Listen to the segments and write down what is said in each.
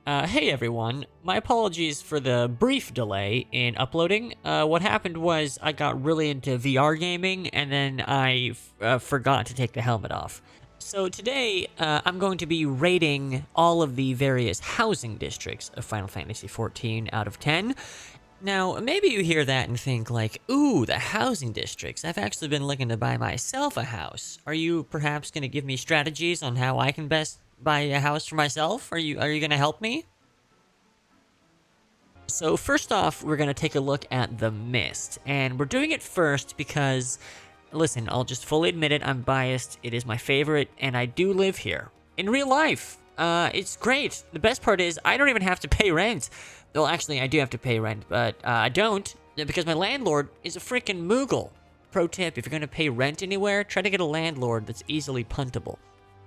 Hey everyone, my apologies for the brief delay in uploading. What happened was I got really into VR gaming and then I forgot to take the helmet off. So today, I'm going to be rating all of the various housing districts of Final Fantasy XIV out of 10. Now, maybe you hear that and think like, ooh, the housing districts. I've actually been looking to buy myself a house. Are you perhaps going to give me strategies on how I can best buy a house for myself? Are you going to help me? So first off, we're going to take a look at the Mist, and we're doing it first because, listen, I'll just fully admit it, I'm biased, it is my favorite, and I do live here. In real life, it's great. The best part is, I don't even have to pay rent. Well, actually, I do have to pay rent, but I don't, because my landlord is a freaking Moogle. Pro tip, if you're going to pay rent anywhere, try to get a landlord that's easily puntable.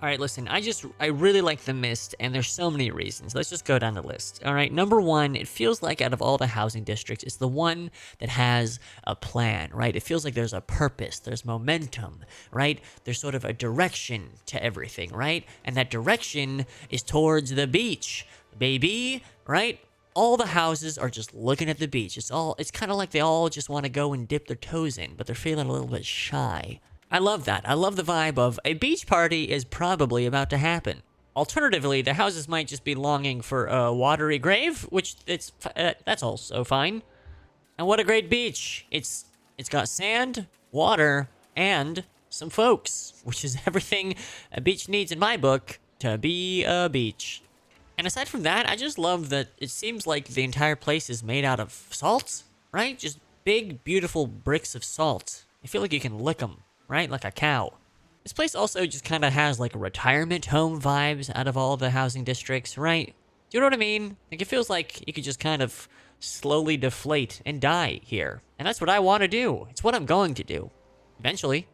Alright, listen, I really like the Mist, and there's so many reasons. Let's just go down the list. Alright, number one, it feels like out of all the housing districts, it's the one that has a plan, right? It feels like there's a purpose, there's momentum, right? There's sort of a direction to everything, right? And that direction is towards the beach, baby, right? All the houses are just looking at the beach. It's kind of like they all just want to go and dip their toes in, but they're feeling a little bit shy. I love that. I love the vibe of a beach party is probably about to happen. Alternatively, the houses might just be longing for a watery grave, which that's also fine. And what a great beach. It's got sand, water, and some folks, which is everything a beach needs in my book to be a beach. And aside from that, I just love that it seems like the entire place is made out of salt, right? Just big, beautiful bricks of salt. I feel like you can lick them. Right? Like a cow. This place also just kind of has like retirement home vibes out of all the housing districts, right? Do you know what I mean? Like it feels like you could just kind of slowly deflate and die here. And that's what I want to do. It's what I'm going to do. Eventually.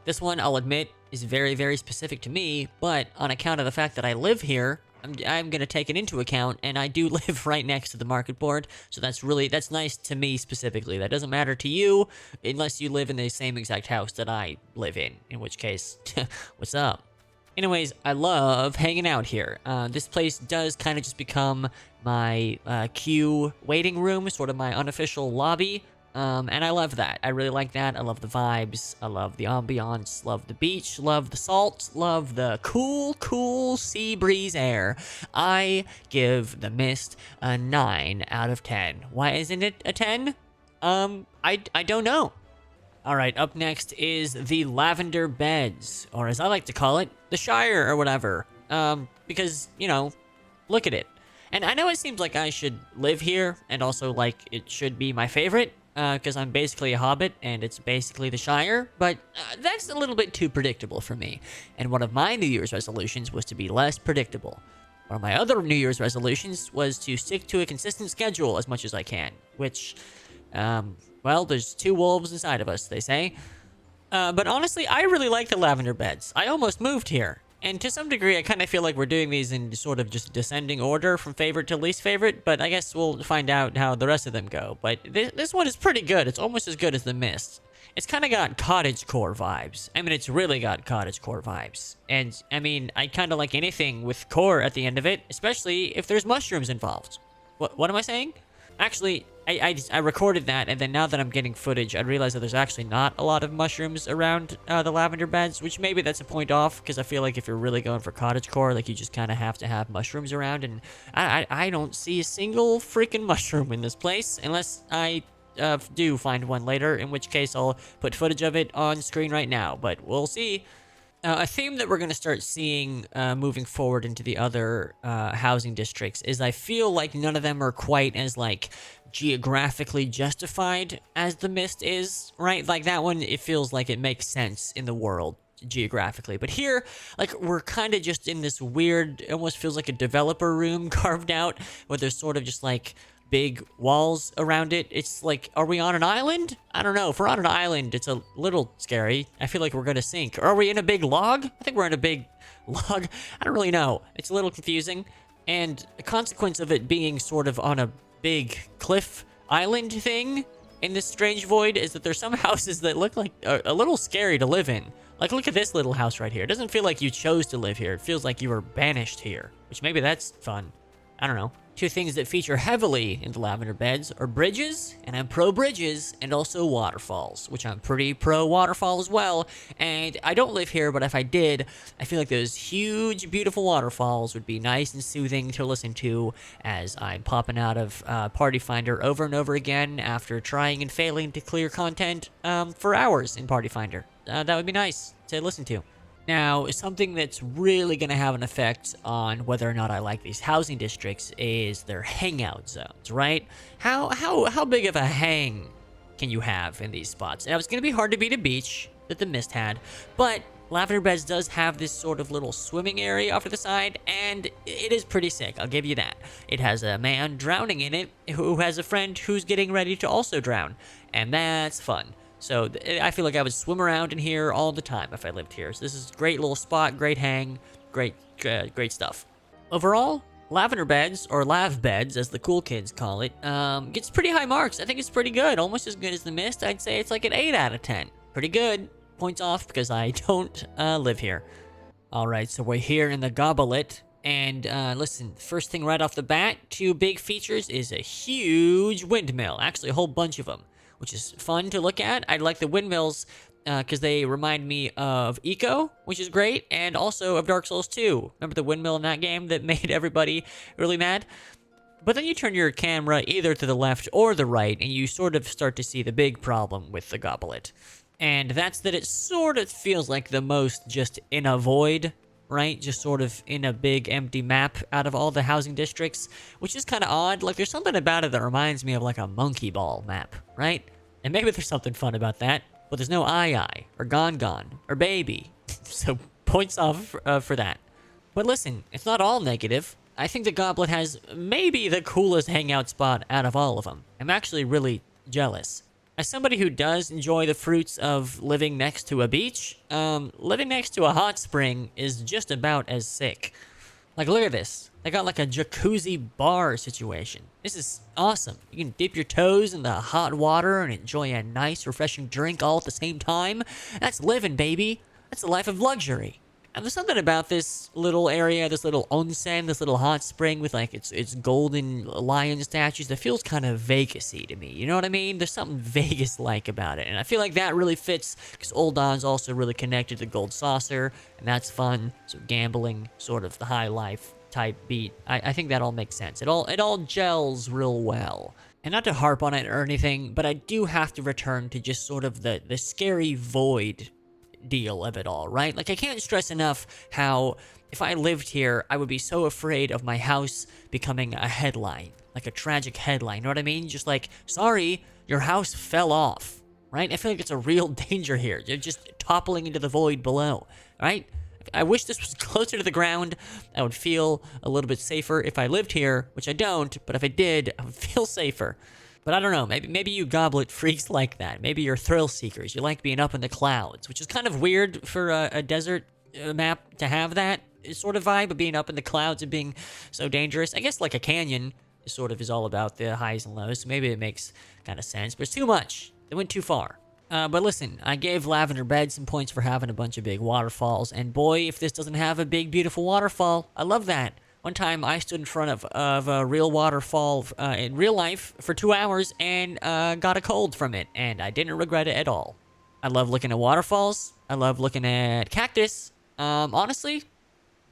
This one, I'll admit, is very, very specific to me, but on account of the fact that I live here, I'm going to take it into account, and I do live right next to the market board, so that's nice to me specifically. That doesn't matter to you, unless you live in the same exact house that I live in which case, what's up? Anyways, I love hanging out here. This place does kind of just become my queue waiting room, sort of my unofficial lobby. And I love that. I really like that. I love the vibes. I love the ambiance. Love the beach. Love the salt. Love the cool sea breeze air. I give the Mist a 9 out of 10. Why isn't it a 10? I don't know. Alright, up next is the Lavender Beds, or as I like to call it, the Shire or whatever. Because, you know, look at it. And I know it seems like I should live here, and also like it should be my favorite. Because I'm basically a hobbit, and it's basically the Shire, but that's a little bit too predictable for me. And one of my New Year's resolutions was to be less predictable. One of my other New Year's resolutions was to stick to a consistent schedule as much as I can, which, well, there's two wolves inside of us, they say. But honestly, I really like the Lavender Beds. I almost moved here. And to some degree, I kind of feel like we're doing these in sort of just descending order from favorite to least favorite, but I guess we'll find out how the rest of them go. But this one is pretty good. It's almost as good as the Mist. It's kind of got cottagecore vibes. I mean, it's really got cottagecore vibes. And, I mean, I kind of like anything with core at the end of it, especially if there's mushrooms involved. What am I saying? Actually, I recorded that, and then now that I'm getting footage, I realize that there's actually not a lot of mushrooms around the Lavender Beds, which maybe that's a point off, because I feel like if you're really going for cottagecore, like, you just kind of have to have mushrooms around, and I don't see a single freaking mushroom in this place, unless I do find one later, in which case I'll put footage of it on screen right now, but we'll see. A theme that we're going to start seeing moving forward into the other housing districts is I feel like none of them are quite as, like, geographically justified as the Mist is, right? Like, that one, it feels like it makes sense in the world geographically. But here, like, we're kind of just in this weird, it almost feels like a developer room carved out, where there's sort of just, like, big walls around it. It's like, are we on an island? I don't know. If we're on an island, it's a little scary. I feel like we're gonna sink. Or are we in a big log? I think we're in a big log. I don't really know. It's a little confusing. And a consequence of it being sort of on a big cliff island thing in this strange void is that there's some houses that look like a little scary to live in. Like, look at this little house right here. It doesn't feel like you chose to live here. It feels like you were banished here, which maybe that's fun. I don't know. Two things that feature heavily in the lavender beds are bridges, and I'm pro bridges, and also waterfalls, which I'm pretty pro waterfall as well. And I don't live here, but if I did, I feel like those huge, beautiful waterfalls would be nice and soothing to listen to as I'm popping out of Party Finder over and over again after trying and failing to clear content for hours in Party Finder. That would be nice to listen to. Now, something that's really going to have an effect on whether or not I like these housing districts is their hangout zones, right? How big of a hang can you have in these spots? Now, it's going to be hard to beat a beach that the Mist had, but Lavender Beds does have this sort of little swimming area off to the side, and it is pretty sick, I'll give you that. It has a man drowning in it who has a friend who's getting ready to also drown, and that's fun. So I feel like I would swim around in here all the time if I lived here. So this is a great little spot, great hang, great stuff. Overall, Lavender Beds, or Lav Beds as the cool kids call it, gets pretty high marks. I think it's pretty good, almost as good as the Mist. I'd say it's like an 8 out of 10. Pretty good. Points off because I don't live here. Alright, so we're here in the Goblet. And listen, first thing right off the bat, two big features is a huge windmill. Actually, a whole bunch of them, which is fun to look at. I like the windmills because they remind me of Eco, which is great, and also of Dark Souls 2. Remember the windmill in that game that made everybody really mad? But then you turn your camera either to the left or the right, and you sort of start to see the big problem with the Goblet. And that's that it sort of feels like the most just in a void, right? Just sort of in a big empty map out of all the housing districts, which is kind of odd. Like, there's something about it that reminds me of like a monkey ball map, right? And maybe there's something fun about that, but there's no Ai, or Gon, or Baby. So points off for that. But listen, it's not all negative. I think the Goblet has maybe the coolest hangout spot out of all of them. I'm actually really jealous. As somebody who does enjoy the fruits of living next to a beach, living next to a hot spring is just about as sick. Like, look at this. They got like a jacuzzi bar situation. This is awesome. You can dip your toes in the hot water and enjoy a nice, refreshing drink all at the same time. That's living, baby. That's a life of luxury. And there's something about this little area, this little onsen, this little hot spring with like its golden lion statues that feels kind of Vegas-y to me. You know what I mean? There's something Vegas-like about it. And I feel like that really fits because Old Don's also really connected to Gold Saucer, and that's fun. So gambling, sort of the high life type beat. I think that all makes sense. It all gels real well. And not to harp on it or anything, but I do have to return to just sort of the scary void deal of it all, right? Like, I can't stress enough how if I lived here, I would be so afraid of my house becoming a headline, like a tragic headline. You know what I mean? Just like, sorry, your house fell off, right? I feel like it's a real danger here. You're just toppling into the void below, right? I wish this was closer to the ground. I would feel a little bit safer if I lived here, which I don't, but if I did, I would feel safer. But I don't know, maybe you Goblet freaks like that. Maybe you're thrill seekers. You like being up in the clouds, which is kind of weird for a desert map to have that sort of vibe of being up in the clouds and being so dangerous. I guess like a canyon is all about the highs and lows, so maybe it makes kind of sense. But it's too much. They went too far. But listen, I gave Lavender Bed some points for having a bunch of big waterfalls, and boy, if this doesn't have a big, beautiful waterfall, I love that. One time, I stood in front of a real waterfall in real life for 2 hours and got a cold from it, and I didn't regret it at all. I love looking at waterfalls. I love looking at cactus. Honestly,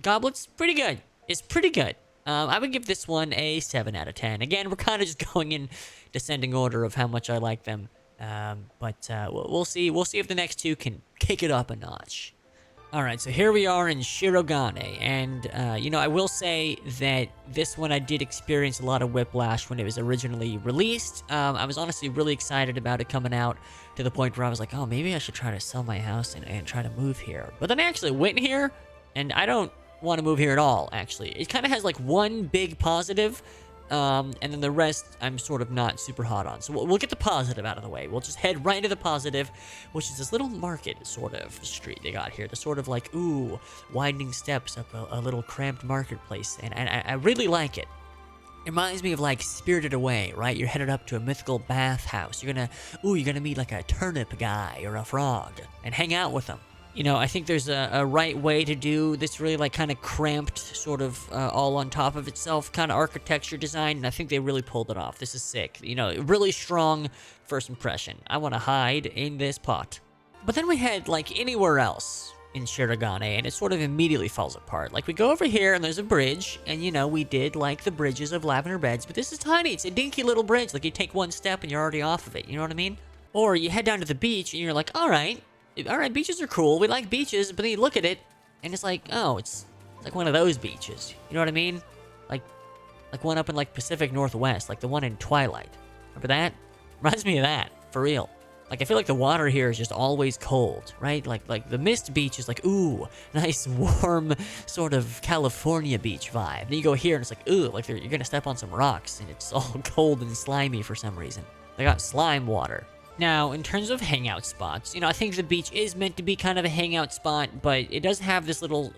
Goblet's pretty good. It's pretty good. I would give this one a 7 out of 10. Again, we're kind of just going in descending order of how much I like them. But we'll see. We'll see if the next two can kick it up a notch. Alright, so here we are in Shirogane, and, I will say that this one I did experience a lot of whiplash when it was originally released. I was honestly really excited about it coming out to the point where I was like, oh, maybe I should try to sell my house and try to move here. But then I actually went here, and I don't want to move here at all, actually. It kind of has, like, one big positive, and then the rest I'm sort of not super hot on. So we'll get the positive out of the way. We'll just head right into the positive, which is this little market sort of street they got here. The sort of like, ooh, widening steps up a little cramped marketplace. And I really like it. It reminds me of like Spirited Away, right? You're headed up to a mythical bathhouse. You're gonna meet like a turnip guy or a frog and hang out with them. You know, I think there's a right way to do this really like kind of cramped sort of all on top of itself kind of architecture design, and I think they really pulled it off. This is sick. You know, really strong first impression. I want to hide in this pot. But then we head like anywhere else in Shirogane, and it sort of immediately falls apart. Like we go over here and there's a bridge, and you know, we did like the bridges of Lavender Beds, but this is tiny. It's a dinky little bridge. Like you take one step and you're already off of it. You know what I mean? Or you head down to the beach and you're like, all right, beaches are cool. We like beaches, but then you look at it and it's like, oh, it's like one of those beaches. You know what I mean? Like one up in like Pacific Northwest, like the one in Twilight. Remember that? Reminds me of that, for real. Like, I feel like the water here is just always cold, right? Like the Mist Beach is like, ooh, nice, warm, sort of California beach vibe. Then you go here and it's like, ooh, like you're gonna step on some rocks and it's all cold and slimy for some reason. They got slime water. Now, in terms of hangout spots, you know, I think the beach is meant to be kind of a hangout spot, but it does have this little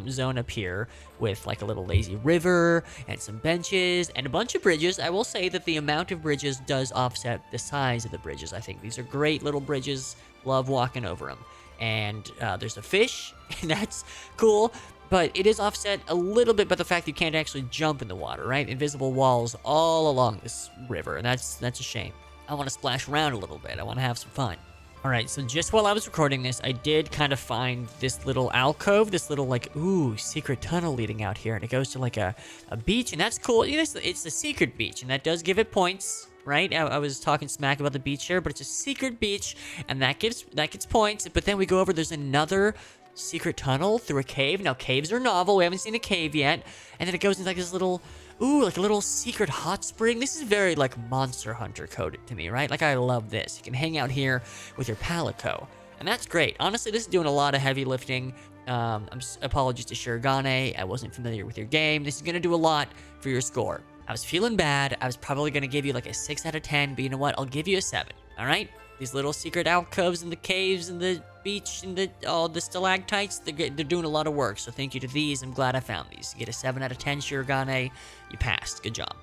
zone up here with like a little lazy river and some benches and a bunch of bridges. I will say that the amount of bridges does offset the size of the bridges. I think these are great little bridges. Love walking over them. And there's a fish, and that's cool. But it is offset a little bit by the fact that you can't actually jump in the water, right? Invisible walls all along this river, and that's a shame. I want to splash around a little bit. I want to have some fun. All right, so just while I was recording this, I did kind of find this little alcove, this little like, ooh, secret tunnel leading out here. And it goes to like a beach, and that's cool. You know, it's a secret beach, and that does give it points, right? I was talking smack about the beach here, but it's a secret beach, and that gets points. But then we go over, there's another secret tunnel through a cave. Now, caves are novel. We haven't seen a cave yet. And then it goes into like this little... ooh, like a little secret hot spring. This is very, like, Monster Hunter coded to me, right? Like, I love this. You can hang out here with your Palico. And that's great. Honestly, this is doing a lot of heavy lifting. Apologies to Shirogane. I wasn't familiar with your game. This is going to do a lot for your score. I was feeling bad. I was probably going to give you, like, a 6 out of 10. But you know what? I'll give you a 7. All right? These little secret alcoves and the caves and the beach and the stalactites, they're doing a lot of work. So thank you to these. I'm glad I found these. You get a 7 out of 10, Shirogane. You passed. Good job.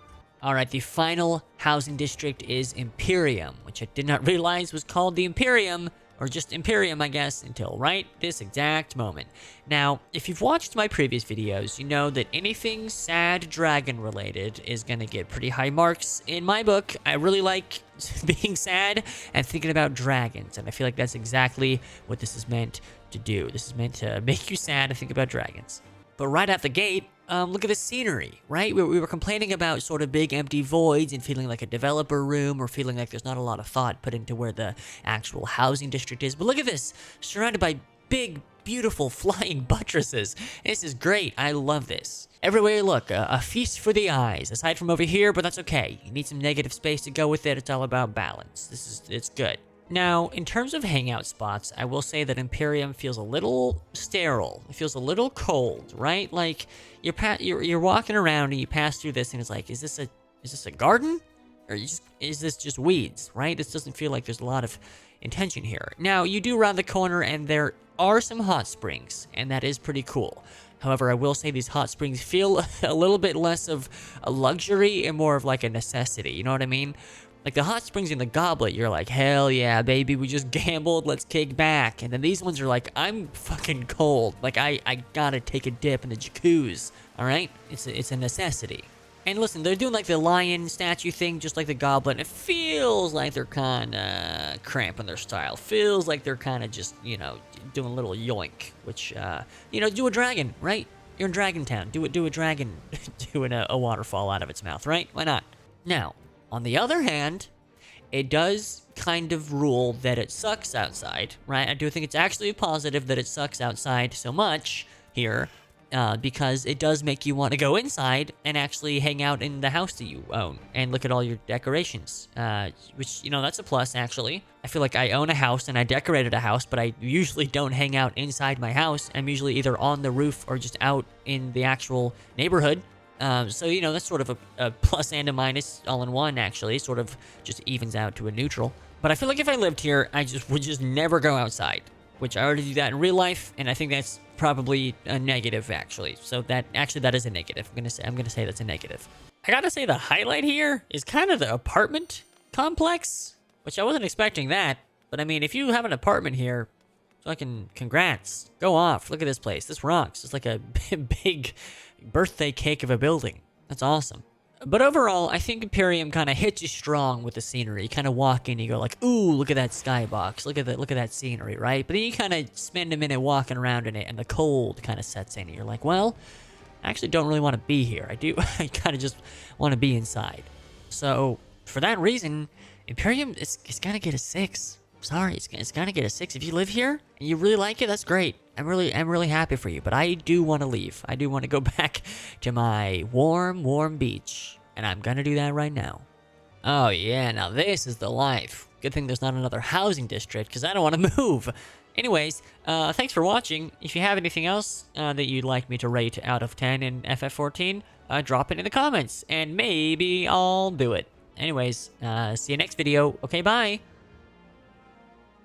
All right, the final housing district is Empyreum, which I did not realize was called the Empyreum, or just Empyreum, I guess, until right this exact moment. Now, if you've watched my previous videos, you know that anything sad dragon related is gonna get pretty high marks in my book. I really like being sad and thinking about dragons, and I feel like that's exactly what this is meant to do. This is meant to make you sad and think about dragons. But right out the gate, look at the scenery, right? We were complaining about sort of big empty voids and feeling like a developer room or feeling like there's not a lot of thought put into where the actual housing district is. But look at this, surrounded by big, beautiful flying buttresses. This is great. I love this. Everywhere you look, a feast for the eyes, aside from over here, but that's okay. You need some negative space to go with it. It's all about balance. It's good. Now, in terms of hangout spots, I will say that Empyreum feels a little sterile. It feels a little cold, right? Like you're walking around and you pass through this and it's like, is this a garden, or is this just weeds, right? This doesn't feel like there's a lot of intention here. Now, you do round the corner and there are some hot springs, and that is pretty cool. However, I will say these hot springs feel a little bit less of a luxury and more of like a necessity. You know what I mean? Like the hot springs in the Goblet, you're like, hell yeah, baby, we just gambled, let's kick back. And then these ones are like, I'm fucking cold. Like, I gotta take a dip in the jacuzzi, all right? It's a necessity. And listen, they're doing like the lion statue thing, just like the Goblet. And it feels like they're kind of cramping their style. Feels like they're kind of just, you know, doing a little yoink, which, you know, do a dragon, right? You're in Dragon Town. Do a dragon doing a waterfall out of its mouth, right? Why not? Now, on the other hand, it does kind of rule that it sucks outside, right? I do think it's actually a positive that it sucks outside so much here, because it does make you want to go inside and actually hang out in the house that you own and look at all your decorations, which, you know, that's a plus, actually. I feel like I own a house and I decorated a house, but I usually don't hang out inside my house. I'm usually either on the roof or just out in the actual neighborhood. So, you know, that's sort of a plus and a minus all in one, actually. It sort of just evens out to a neutral. But I feel like if I lived here, I would just never go outside, which I already do that in real life, and I think that's probably a negative, actually. So that is a negative. I'm gonna say that's a negative. I gotta say the highlight here is kind of the apartment complex, which I wasn't expecting that. But I mean, if you have an apartment here, Fucking congrats. Go off. Look at this place. This rocks. It's like a big birthday cake of a building. That's awesome. But overall, I think Empyreum kind of hits you strong with the scenery. You kind of walk in, you go like, ooh, look at that skybox. Look at that scenery, right? But then you kind of spend a minute walking around in it, and the cold kind of sets in. And you're like, well, I actually don't really want to be here. I kind of just want to be inside. So, for that reason, Empyreum, it's gonna get a 6. Sorry, it's gonna get a 6. If you live here and you really like it, that's great. I'm really happy for you. But I do want to leave. I do want to go back to my warm beach, and I'm gonna do that right now. Oh yeah, now this is the life. Good thing there's not another housing district, because I don't want to move. Anyways, thanks for watching. If you have anything else that you'd like me to rate out of 10 in FF14, drop it in the comments, and maybe I'll do it. Anyways, see you next video. Okay, bye.